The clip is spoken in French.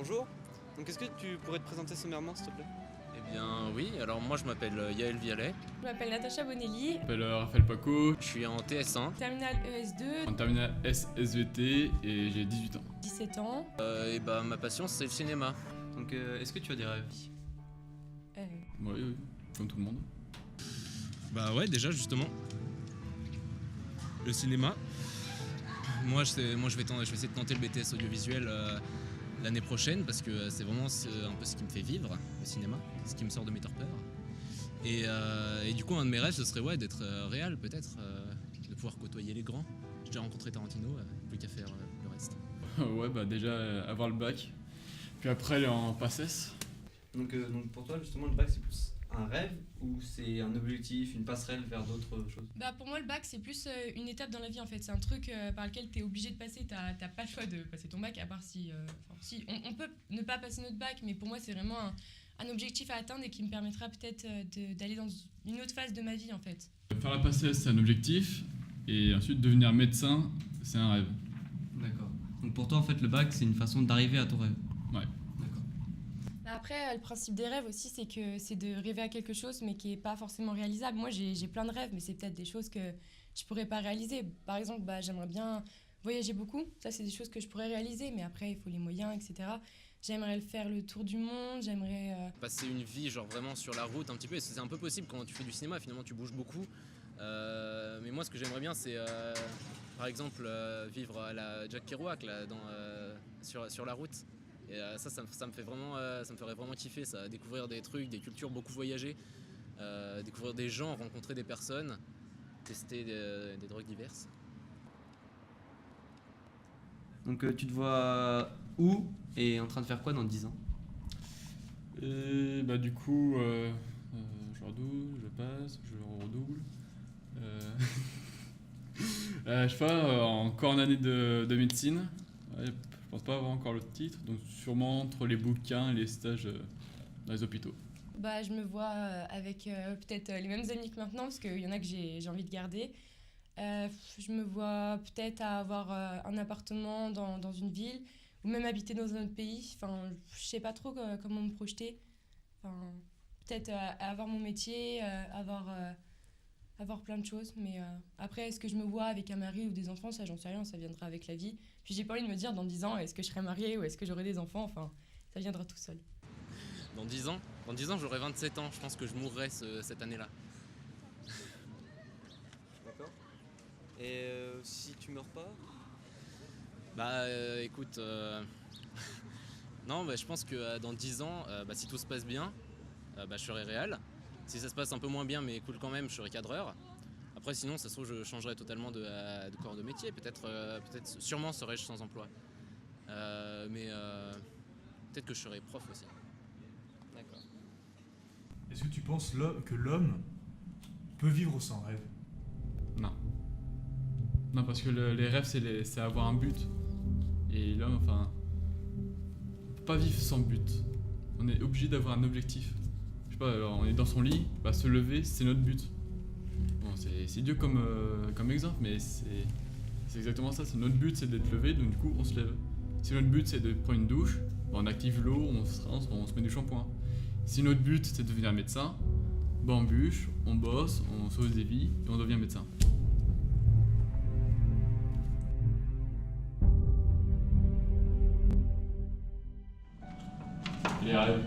Bonjour, donc est-ce que tu pourrais te présenter sommairement s'il te plaît? Eh bien oui, alors moi je m'appelle Yael Vialet, Je m'appelle Natacha Bonelli, Je m'appelle Raphaël Paco, je suis en TS1 terminale ES2, en terminale SSVT et j'ai 18 ans. 17 ans. et bah ma passion c'est le cinéma. Donc est-ce que tu as des rêves? Oui, comme tout le monde. Bah ouais, déjà justement. Le cinéma. Moi je vais essayer de tenter le BTS audiovisuel l'année prochaine parce que c'est vraiment un peu ce qui me fait vivre, le cinéma, ce qui me sort de mes torpeurs. Et du coup un de mes rêves ce serait d'être réal peut-être, de pouvoir côtoyer les grands. J'ai déjà rencontré Tarantino, plus qu'à faire le reste. Ouais, bah déjà avoir le bac, puis après aller en PACES. Donc pour toi justement le bac c'est plus un rêve ou c'est un objectif, une passerelle vers d'autres choses? Bah pour moi le bac c'est plus une étape dans la vie en fait, c'est un truc par lequel tu es obligé de passer, t'as pas le choix de passer ton bac à part si on peut ne pas passer notre bac, mais pour moi c'est vraiment un objectif à atteindre et qui me permettra peut-être d'aller dans une autre phase de ma vie en fait. Faire la PACES c'est un objectif, et ensuite devenir médecin c'est un rêve. D'accord. Donc pour toi en fait le bac c'est une façon d'arriver à ton rêve? Ouais. D'accord. Après le principe des rêves aussi c'est que c'est de rêver à quelque chose mais qui est pas forcément réalisable. Moi j'ai plein de rêves mais c'est peut-être des choses que je pourrais pas réaliser. Par exemple j'aimerais bien voyager beaucoup, ça c'est des choses que je pourrais réaliser mais après il faut les moyens etc. J'aimerais faire le tour du monde, j'aimerais... Passer une vie genre vraiment sur la route un petit peu, et c'est un peu possible quand tu fais du cinéma, finalement tu bouges beaucoup. Mais moi ce que j'aimerais bien c'est par exemple vivre à la Jack Kerouac là, sur la route. Et ça me ferait vraiment kiffer ça, découvrir des trucs, des cultures, beaucoup voyager, découvrir des gens, rencontrer des personnes, tester des drogues diverses. Donc tu te vois où et en train de faire quoi dans 10 ans? Et bah du coup, je redouble, je passe, je redouble. Je sais pas, encore une année de médecine. Ouais, je pense pas avoir encore le titre, donc sûrement entre les bouquins et les stages dans les hôpitaux. Je me vois avec peut-être les mêmes amis que maintenant, parce qu'il y en a que j'ai envie de garder. Je me vois peut-être à avoir un appartement dans une ville, ou même habiter dans un autre pays. Enfin, je sais pas trop comment me projeter. Enfin, peut-être avoir mon métier, avoir plein de choses. Mais après, est-ce que je me vois avec un mari ou des enfants? Ça, j'en sais rien, ça viendra avec la vie. Puis j'ai pas envie de me dire dans 10 ans, est-ce que je serai mariée ou est-ce que j'aurai des enfants? Enfin, ça viendra tout seul. Dans 10 ans, j'aurai 27 ans, je pense que je mourrai cette année-là. D'accord. Et si tu meurs pas? Écoute, non, je pense que dans 10 ans, si tout se passe bien, je serai réal. Si ça se passe un peu moins bien mais cool quand même, je serai cadreur. Après sinon, ça se trouve, je changerai totalement de corps de métier. Sûrement serai-je sans emploi. Mais peut-être que je serai prof aussi. D'accord. Est-ce que tu penses que l'homme peut vivre sans rêve? Non. Non, parce que les rêves, c'est avoir un but. Et l'homme, on peut pas vivre sans but. On est obligé d'avoir un objectif. Je sais pas, alors on est dans son lit, se lever, c'est notre but. Bon, c'est idiot comme exemple, mais c'est exactement ça. C'est notre but, c'est d'être levé, donc du coup, on se lève. Si notre but, c'est de prendre une douche, on active l'eau, on se rince, on se met du shampoing. Si notre but, c'est de devenir médecin, on bûche, on bosse, on sauve des vies, et on devient médecin. Les rêves.